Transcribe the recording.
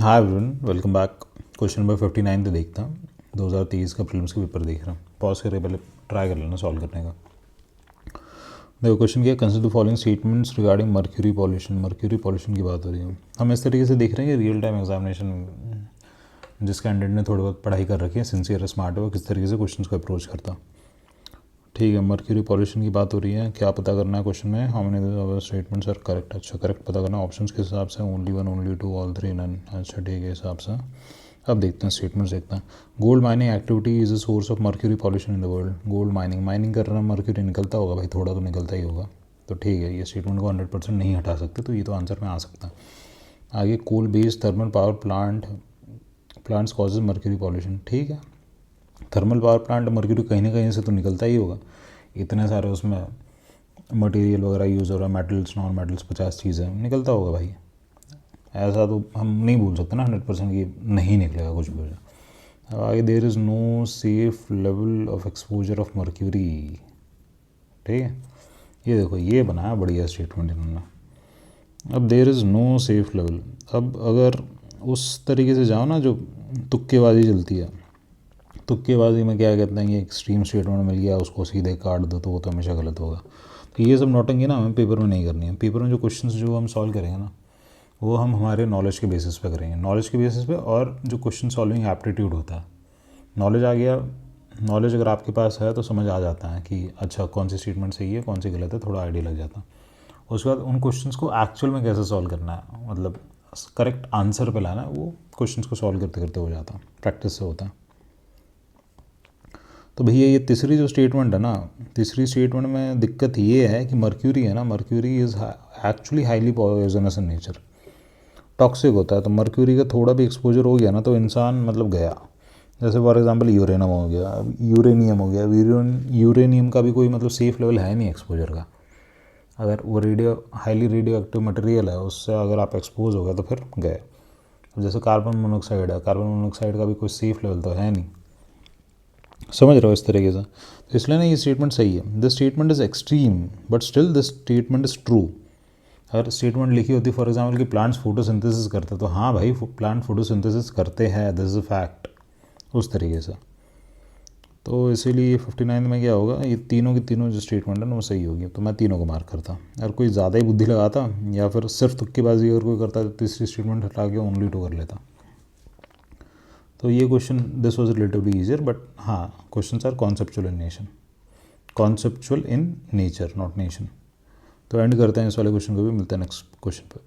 Hi everyone, welcome back. Question number 59 तो देखता हूँ। 2023 का प्रीलिम्स का पेपर देख रहा हूँ। पॉज करके पहले ट्राई कर लेना सॉल्व करने का। देखो क्वेश्चन क्या है, consider the following statements regarding mercury pollution की बात हो रही है। हम इस तरीके से देख रहे हैं कि रियल टाइम एग्जामिनेशन जिस कैंडिडेट ने थोड़ी बहुत पढ़ाई कर रखी है, सिंसियर स्मार्ट है, वो किस तरीके से क्वेश्चन को अप्रोच करता। ठीक है, मर्क्यूरी पॉल्यूशन की बात हो रही है। क्या पता करना है क्वेश्चन में? How many statements are correct. अच्छा, करेक्ट पता करना ऑप्शंस के हिसाब से, only one, only two, all three, none. अच्छा ठीक है, हिसाब से अब देखते हैं स्टेटमेंट्स देखते हैं। Gold mining activity is a source of mercury pollution in the world. Gold mining कर रहा है, मर्क्यूरी निकलता होगा भाई, थोड़ा तो निकलता ही होगा। तो ठीक है, ये स्टेटमेंट को 100% नहीं हटा सकते, तो ये तो आंसर में आ सकता है। आगे, coal based thermal power plants causes mercury pollution. ठीक है, थर्मल पावर प्लांट मर्क्यूरी कहीं ना कहीं से तो निकलता ही होगा। इतने सारे उसमें मटेरियल वगैरह यूज़ हो रहा है, मेटल्स, नॉन मेटल्स, 50 चीज़ें, निकलता होगा भाई। ऐसा तो हम नहीं बोल सकते ना 100% कि नहीं निकलेगा कुछ भी हो जाए। अब आगे, there is no safe level of exposure of mercury. ठीक है, ये देखो, ये बनाया बढ़िया स्टेटमेंट इन्होंने। अब there is no safe level, अब अगर उस तरीके से जाओ ना जो तुक्केबाजी चलती है, तुक्केबाजी में क्या कहते हैं कि एक्सट्रीम स्टेटमेंट मिल गया, उसको सीधे काट दो, तो वो तो हमेशा गलत होगा। तो ये सब नोटिंग ना हमें पेपर में नहीं करनी है। पेपर में जो क्वेश्चंस जो हम सॉल्व करेंगे ना, वो हम हमारे नॉलेज के बेसिस पे करेंगे, नॉलेज के बेसिस पे। और जो क्वेश्चन सॉल्विंग एप्टीट्यूड होता है, नॉलेज आ गया, नॉलेज अगर आपके पास है तो समझ आ जाता है कि अच्छा कौन सी स्टेटमेंट सही है, कौन सी गलत है, थोड़ा आइडिया लग जाता है। उसके बाद उन क्वेश्चंस को एक्चुअल में कैसे सॉल्व करना है, मतलब करेक्ट आंसर पे लाना है, वो क्वेश्चंस को सॉल्व करते करते हो जाता है, प्रैक्टिस से होता है। तो भैया ये तीसरी जो स्टेटमेंट है ना, तीसरी स्टेटमेंट में दिक्कत ये है कि मर्क्यूरी है ना, mercury is actually highly poisonous in nature, toxic होता है। तो मर्क्यूरी का थोड़ा भी एक्सपोजर हो गया ना तो इंसान मतलब गया। जैसे फॉर एग्जांपल यूरेनियम हो गया, यूरेनियम हो गया, यूरेनियम का भी कोई मतलब सेफ लेवल है नहीं एक्सपोजर का। अगर वो हाईली रेडियो एक्टिव मटेरियल है, उससे अगर आप एक्सपोज हो गए तो फिर गए। जैसे कार्बन मोनोऑक्साइड है, कार्बन मोनोऑक्साइड का भी कोई सेफ लेवल तो है नहीं, समझ रहे हो इस तरीके से। तो इसलिए ना ये स्टेटमेंट सही है। This statement is extreme but still this statement is true. अगर स्टेटमेंट लिखी होती फॉर एग्जाम्पल कि प्लांट्स फोटोसिंथेसिस करते, तो हाँ भाई प्लांट फोटोसिंथेसिस करते हैं, दिस इज़ अ फैक्ट, उस तरीके से। तो इसीलिए 59 में क्या होगा, ये तीनों की तीनों जो स्टेटमेंट है ना वो सही होगी। तो मैं तीनों को मार्क करता। अगर कोई ज़्यादा ही बुद्धि लगाता या फिर सिर्फ तुक्केबाजी अगर कोई करता तो तीसरी स्टेटमेंट हटा के ओनली 2 कर लेता। तो ये question, this was relatively easier, but हाँ question are conceptual in nature, not nation. तो एंड करते हैं इस वाले क्वेश्चन को भी, मिलते हैं नेक्स्ट क्वेश्चन पर।